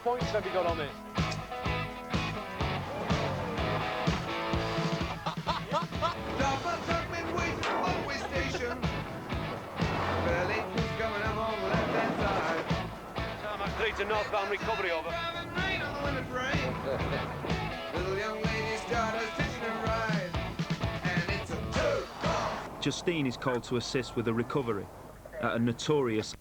points have you got on it? Tarmac 3 to northbound recovery, over. Justine is called to assist with the recovery at a notorious...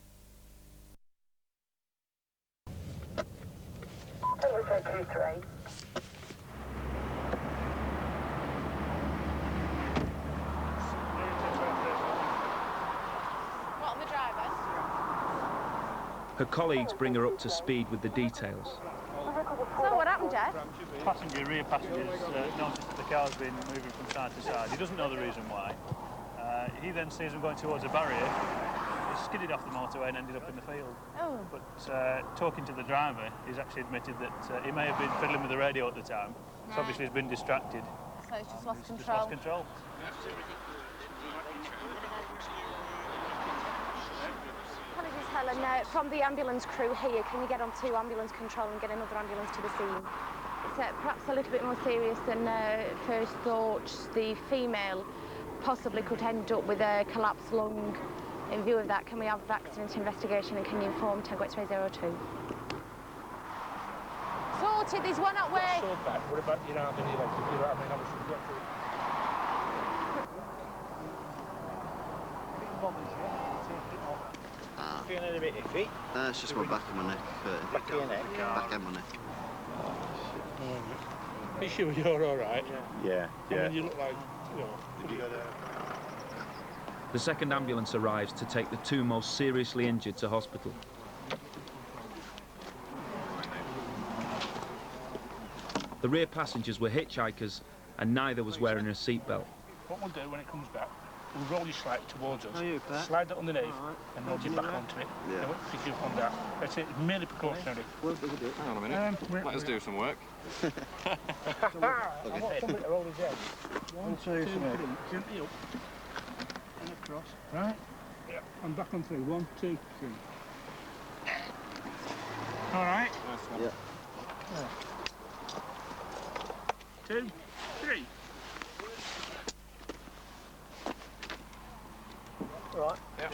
Her colleagues bring her up to speed with the details. So what happened, Jeff? Rear passengers noticed that the car's been moving from side to side. He doesn't know the reason why. He then sees them going towards a barrier. He skidded off the motorway and ended up in the field. Oh. But talking to the driver, he's actually admitted that he may have been fiddling with the radio at the time. Right. So obviously he's been distracted. So he's just lost control. Just lost control. Apologies, Helen. From the ambulance crew here, can you get onto ambulance control and get another ambulance to the scene? It's perhaps a little bit more serious than first thought. The female possibly could end up with a collapsed lung. In view of that, can we have accident investigation and can you inform Tango X-ray 02? Sorted, there's one up way. So bad. What about your arm and your legs? If you know what I mean, obviously you've got to... Feeling a bit iffy? It's just my back and my neck. Back of your neck? Back and my neck. Are you sure you're all right? Yeah. I mean, you look like, you know... The second ambulance arrives to take the two most seriously injured to hospital. The rear passengers were hitchhikers and neither was wearing a seatbelt. What we'll do when it comes back, we'll roll your slide towards us, slide that underneath, and nod you back onto it. Yeah. And we'll pick you up on that. That's it, merely precautionary. Hang on a minute, let us do some work. I want somebody to roll his head. 1, 2, 3. Gently up. And across. Right? Yeah. And back on 3. 1, 2, 3. All right? Yeah. 2, 3. All right. Yeah.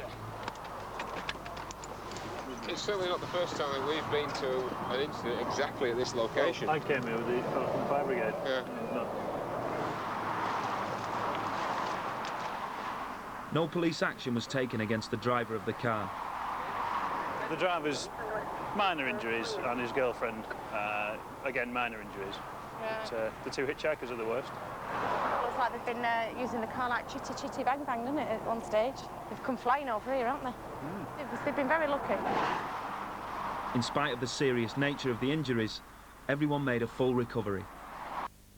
It's certainly not the first time that we've been to an incident exactly at this location. I came here with the fire brigade. Yeah. No police action was taken against the driver of the car. The driver's minor injuries and his girlfriend, again, minor injuries. Yeah. But, the two hitchhikers are the worst. Looks like they've been using the car like chitty chitty bang bang, doesn't it, at one stage? They've come flying over here, haven't they? They've been very lucky. In spite of the serious nature of the injuries, everyone made a full recovery.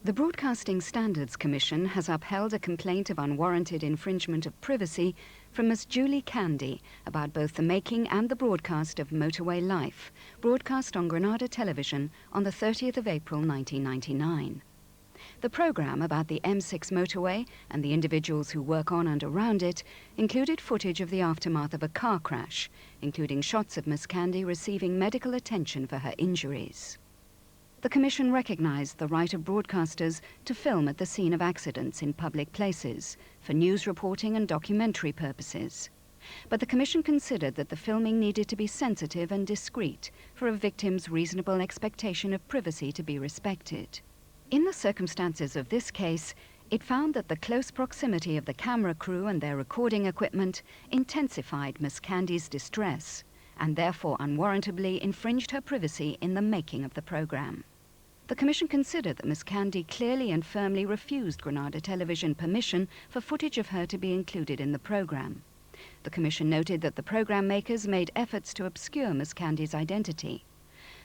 The Broadcasting Standards Commission has upheld a complaint of unwarranted infringement of privacy from Miss Julie Candy about both the making and the broadcast of Motorway Life, broadcast on Granada Television on the 30th of April 1999. The programme about the M6 motorway and the individuals who work on and around it included footage of the aftermath of a car crash, including shots of Miss Candy receiving medical attention for her injuries. The Commission recognised the right of broadcasters to film at the scene of accidents in public places for news reporting and documentary purposes. But the Commission considered that the filming needed to be sensitive and discreet for a victim's reasonable expectation of privacy to be respected. In the circumstances of this case, it found that the close proximity of the camera crew and their recording equipment intensified Miss Candy's distress and therefore unwarrantably infringed her privacy in the making of the programme. The Commission considered that Miss Candy clearly and firmly refused Granada Television permission for footage of her to be included in the programme. The Commission noted that the programme makers made efforts to obscure Miss Candy's identity,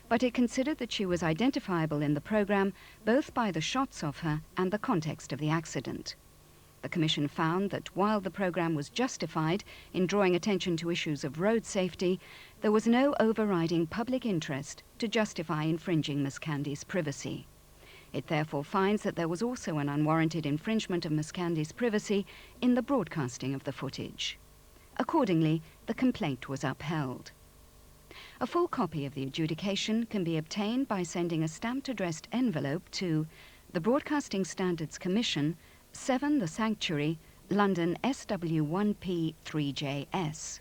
but it considered that she was identifiable in the programme both by the shots of her and the context of the accident. The Commission found that while the programme was justified in drawing attention to issues of road safety, there was no overriding public interest to justify infringing Miss Candy's privacy. It therefore finds that there was also an unwarranted infringement of Miss Candy's privacy in the broadcasting of the footage. Accordingly, the complaint was upheld. A full copy of the adjudication can be obtained by sending a stamped addressed envelope to the Broadcasting Standards Commission, 7 The Sanctuary, London SW1P 3JS.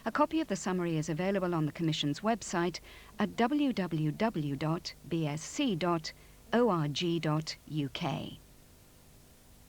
A copy of the summary is available on the Commission's website at www.bsc.org.uk.